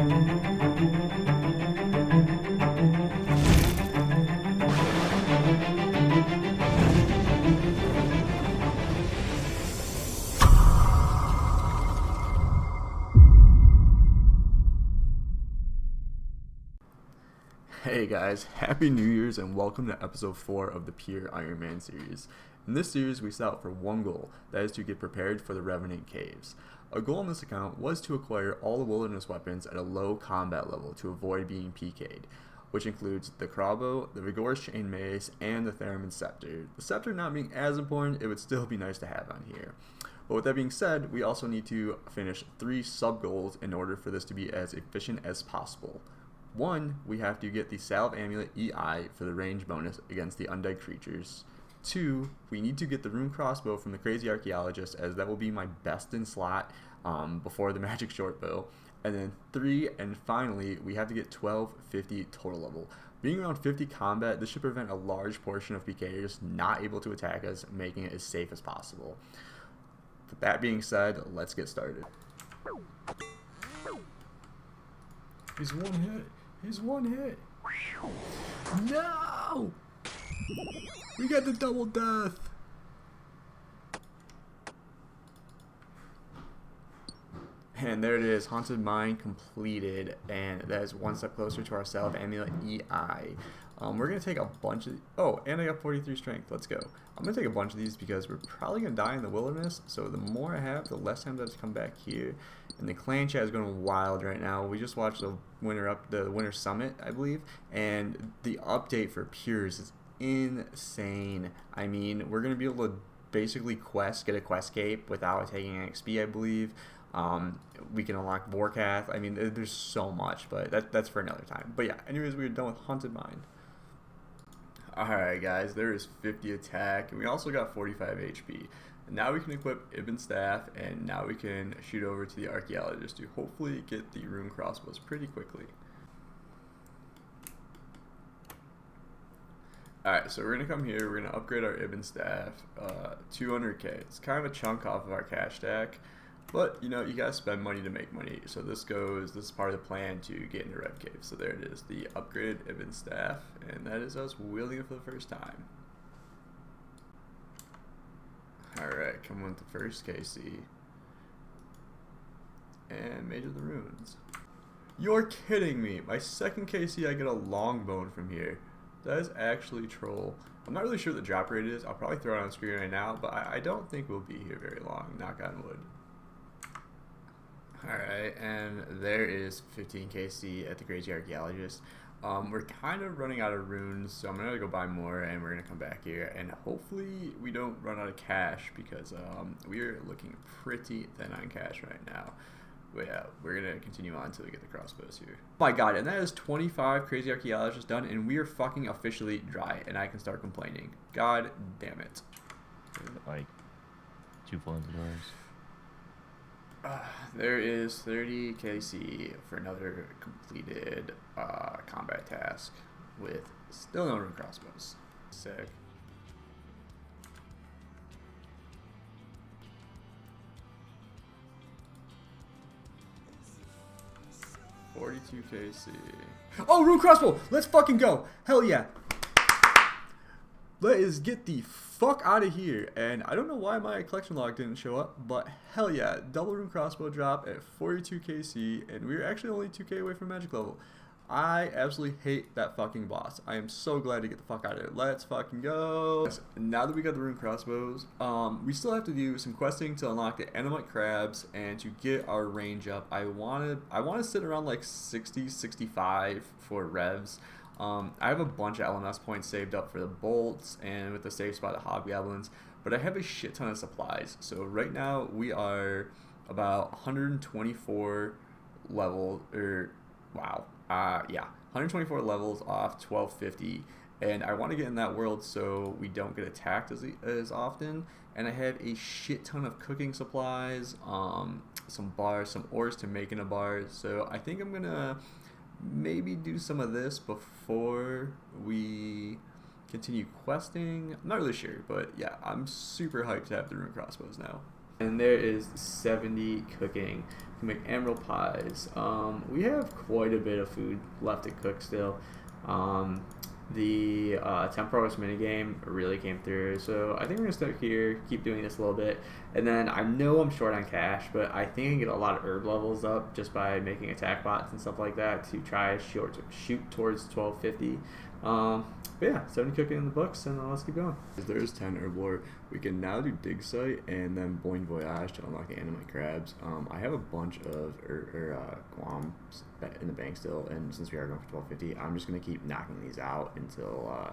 Hey guys, Happy New Year's and welcome to episode 4 of the Pure Ironman series. In this series, we set out for one goal, that is to get prepared for the Revenant Caves. Our goal in this account was to acquire all the wilderness weapons at a low combat level to avoid being PK'd, which includes the crossbow, the Vigorous Chain Mace, and the Theremin Scepter. The Scepter not being as important, it would still be nice to have on here. But with that being said, we also need to finish 3 sub-goals in order for this to be as efficient as possible. 1, we have to get the Salve Amulet EI for the range bonus against the undead creatures. 2, we need to get the Rune crossbow from the Crazy Archaeologist, as that will be my best in slot before the Magic Short Bow. And then 3, and finally, we have to get 1250 total level. Being around 50 combat, this should prevent a large portion of PKers not able to attack us, making it as safe as possible. With that being said, let's get started. He's one hit. He's one hit. No! We got the double death. And there it is, Haunted Mine completed, and that is one step closer to our Salve Amulet EI. We're going to take a bunch of... Oh, and I got 43 strength. Let's go. I'm going to take a bunch of these because we're probably going to die in the wilderness, so the more I have, the less time I have to come back here. And the clan chat is going wild right now. We just watched the winter summit, I believe, and the update for Pures is insane. I mean, we're going to be able to basically get a quest cape without taking XP, I believe. We can unlock Vorkath. I mean, there's so much, but that's for another time. But yeah, anyways, we're done with Haunted Mine. Alright guys, there is 50 attack, and we also got 45 HP. Now we can equip Ibn Staff, and now we can shoot over to the Archaeologist to hopefully get the Rune crossbows pretty quickly. Alright, so we're going to come here, we're going to upgrade our Ibn Staff, 200k. It's kind of a chunk off of our cash stack, but you know, you gotta spend money to make money. So this is part of the plan to get into Rev Cave. So there it is, the upgraded Ibn Staff, and that is us wielding it for the first time. Alright, come with the first KC. And Mage of the Runes. You're kidding me! My second KC, I get a longbone from here. That is actually troll. I'm not really sure what the drop rate is. I'll probably throw it on screen right now, but I don't think we'll be here very long, knock on wood. Alright, and there is 15 KC at the Crazy Archaeologist. We're kind of running out of runes, so I'm going to go buy more, and we're going to come back here, and hopefully we don't run out of cash, because we are looking pretty thin on cash right now. But yeah, we're going to continue on until we get the crossbows here. Oh my god, and that is 25 Crazy Archaeologists done, and we are fucking officially dry, and I can start complaining. God damn it. Like 2 full inventories. There is 30 KC for another completed combat task with still no Rune crossbows. Sick. $42 KC. Oh, Rune crossbow! Let's fucking go! Hell yeah! Let's get the fuck out of here. And I don't know why my collection log didn't show up, but hell yeah, double Rune crossbow drop at 42 KC, and we're actually only 2k away from magic level. I absolutely hate that fucking boss. I am so glad to get the fuck out of there. Let's fucking go. Now that we got the Rune crossbows, we still have to do some questing to unlock the Animite crabs and to get our range up. I want to sit around like 60, 65 for revs. I have a bunch of LMS points saved up for the bolts and with the safe spot of hobgoblins, but I have a shit ton of supplies. So right now we are about 124 level, yeah, 124 levels off 1250, and I want to get in that world so we don't get attacked as often. And I have a shit ton of cooking supplies, some bars, some ores to make in a bar. So I think I'm gonna maybe do some of this before we continue questing. I'm not really sure, but yeah, I'm super hyped to have the Rune crossbows now. And there is 70 cooking. We can make emerald pies. We have quite a bit of food left to cook still. The Temporos minigame really came through, so I think we're going to start here, keep doing this a little bit, and then I know I'm short on cash, but I think I can get a lot of herb levels up just by making attack bots and stuff like that to try shoot towards 1250. But yeah, 70 cooking in the books, and let's keep going. There's 10 herb lore. We can now do dig site and then Boing Voyage to unlock the animate crabs. I have a bunch of guam in the bank still, and since we are going for 1250, I'm just gonna keep knocking these out until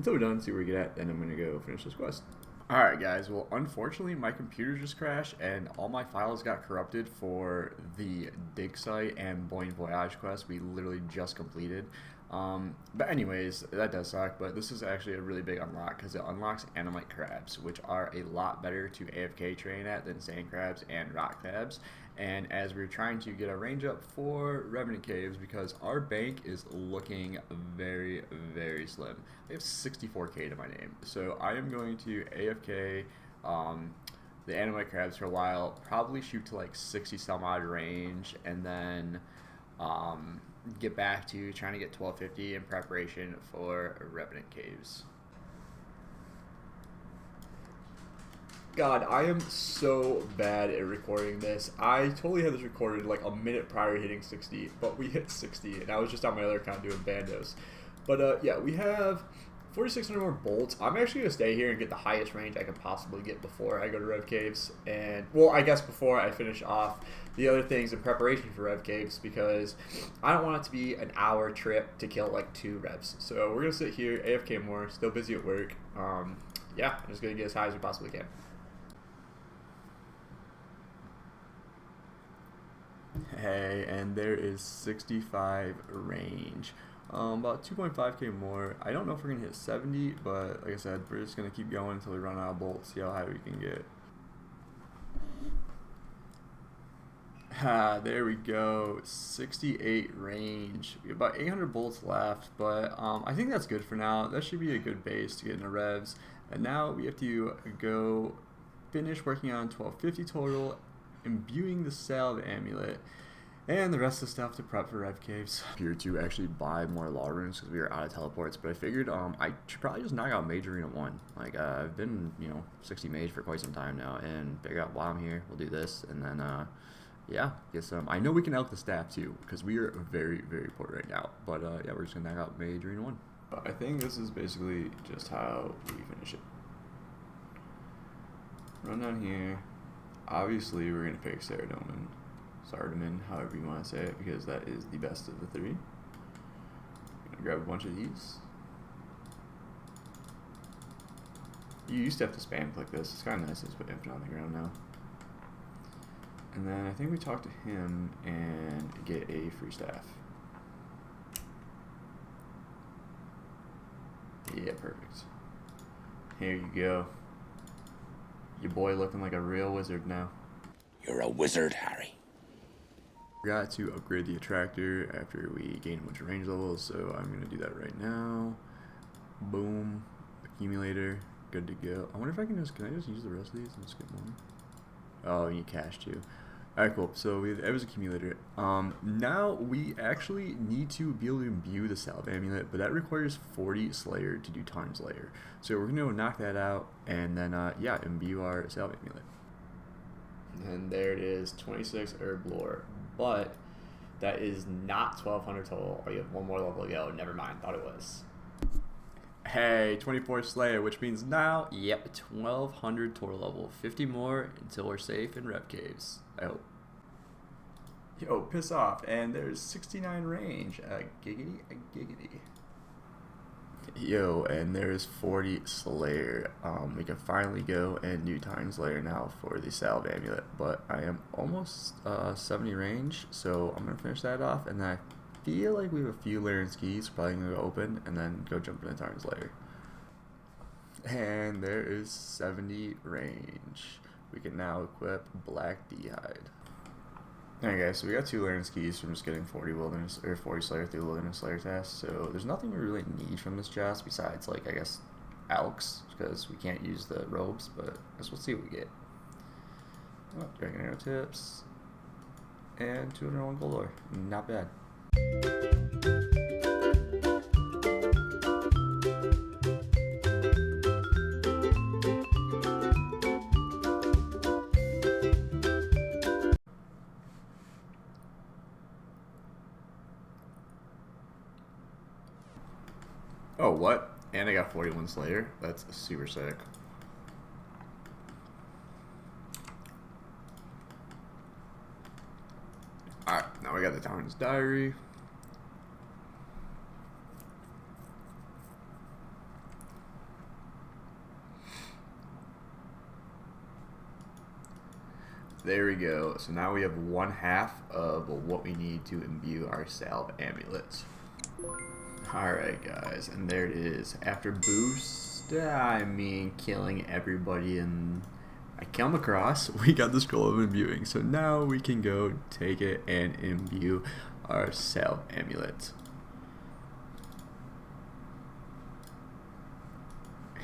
we're done, see where we get at, and I'm gonna go finish this quest. Alright guys, well unfortunately my computer just crashed and all my files got corrupted for the dig site and Boing Voyage quest we literally just completed. But anyways, that does suck, but this is actually a really big unlock because it unlocks animite crabs, which are a lot better to AFK train at than sand crabs and rock crabs. And as we're trying to get our range up for Revenant Caves, because our bank is looking very, very slim. I have 64k to my name. So I am going to AFK the animite crabs for a while, probably shoot to like 60 some odd range, and then get back to trying to get 1250 in preparation for Revenant Caves. God, I am so bad at recording this. I totally had this recorded like a minute prior to hitting 60, but we hit 60, and I was just on my other account doing bandos. But yeah, we have 4,600 more bolts. I'm actually going to stay here and get the highest range I can possibly get before I go to Rev Caves. And, well, I guess before I finish off the other things in preparation for Rev Caves, because I don't want it to be an hour trip to kill like 2 revs. So we're going to sit here, AFK more, still busy at work. Yeah, I'm just going to get as high as we possibly can. Hey, and there is 65 range. About 2.5k more. I don't know if we're going to hit 70, but like I said, we're just going to keep going until we run out of bolts, see how high we can get. There we go, 68 range. We have about 800 bolts left, but I think that's good for now. That should be a good base to get into revs. And now we have to go finish working on 1250 total, imbuing the salve amulet, and the rest of the stuff to prep for Rev Caves. Here to actually buy more law runes because we are out of teleports, but I figured I should probably just knock out Mage Arena 1. Like, I've been, 60 Mage for quite some time now, and figure out while I'm here, we'll do this, and then, yeah, get some. I know we can elk the staff too, because we are very, very poor right now, but, yeah, we're just gonna knock out Mage Arena 1. I think this is basically just how we finish it. Run down here. Obviously, we're gonna pick Saradomin. Sardamin, however you want to say it, because that is the best of the 3. Gonna grab a bunch of these. You used to have to spam click this. It's kind of nice to just put infinite on the ground now. And then I think we talk to him and get a free staff. Yeah, perfect. Here you go. Your boy looking like a real wizard now. You're a wizard, Harry. Forgot to upgrade the attractor after we gained a bunch of range levels, so I'm going to do that right now. Boom. Accumulator. Good to go. I wonder if I can just use the rest of these and just get more? Oh, you need cash too. Alright, cool. So we have Eva's accumulator. Now we actually need to be able to imbue the Salve amulet, but that requires 40 Slayer to do Tarn's Lair. So we're going to knock that out and then, yeah, imbue our Salve amulet. And there it is, 26 herb lore. But that is not 1200 total. Oh, you have one more level to go. Never mind, thought it was. Hey, 24 Slayer, which means now, yep, 1200 total level. 50 more until we're safe in Rev Caves, I hope. Yo, piss off. And there's 69 range. Giggity, giggity. Yo, and there's 40 Slayer. We can finally go and do Tarn's Lair now for the Salve amulet, but I am almost 70 range, so I'm gonna finish that off, and then I feel like we have a few Lair and skis, probably gonna go open, and then go jump into Tarn's Lair. And there is 70 range. We can now equip Black D'hide. Alright guys, so we got 2 Lair and skis from just getting 40 wilderness or 40 Slayer through the Wilderness Slayer test. So there's nothing we really need from this chest besides, like, I guess Elks, because we can't use the robes, but I guess we'll see what we get. Oh, dragon arrow tips. And 201 gold ore. Not bad. Oh, what? And I got 41 Slayer. That's super sick. Alright, now we got the Tyrant's Diary. There we go. So now we have 1/2 of what we need to imbue our Salve amulet. Alright guys, and there it is. After boost, I mean killing everybody and I come across, we got the scroll of imbuing. So now we can go take it and imbue our Salve amulet.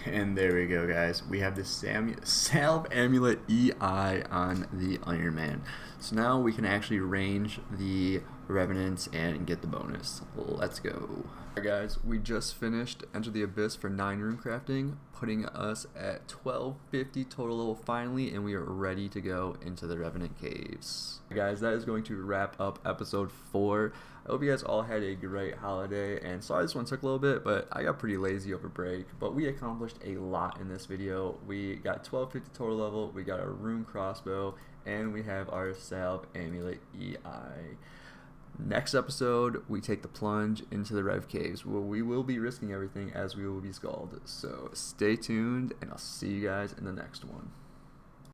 And there we go guys, we have the Salve amulet EI on the Ironman. So now we can actually range the revenants and get the bonus. Let's go. Alright guys, we just finished Enter the Abyss for 9 rune crafting, putting us at 1250 total level finally, and we are ready to go into the Revenant Caves. Guys, that is going to wrap up episode 4. I hope you guys all had a great holiday, and sorry this one took a little bit, but I got pretty lazy over break. But we accomplished a lot in this video. We got 1250 total level, we got our rune crossbow, and we have our Salve amulet EI. Next episode, we take the plunge into the Rev Caves, where we will be risking everything as we will be scalded. So stay tuned, and I'll see you guys in the next one.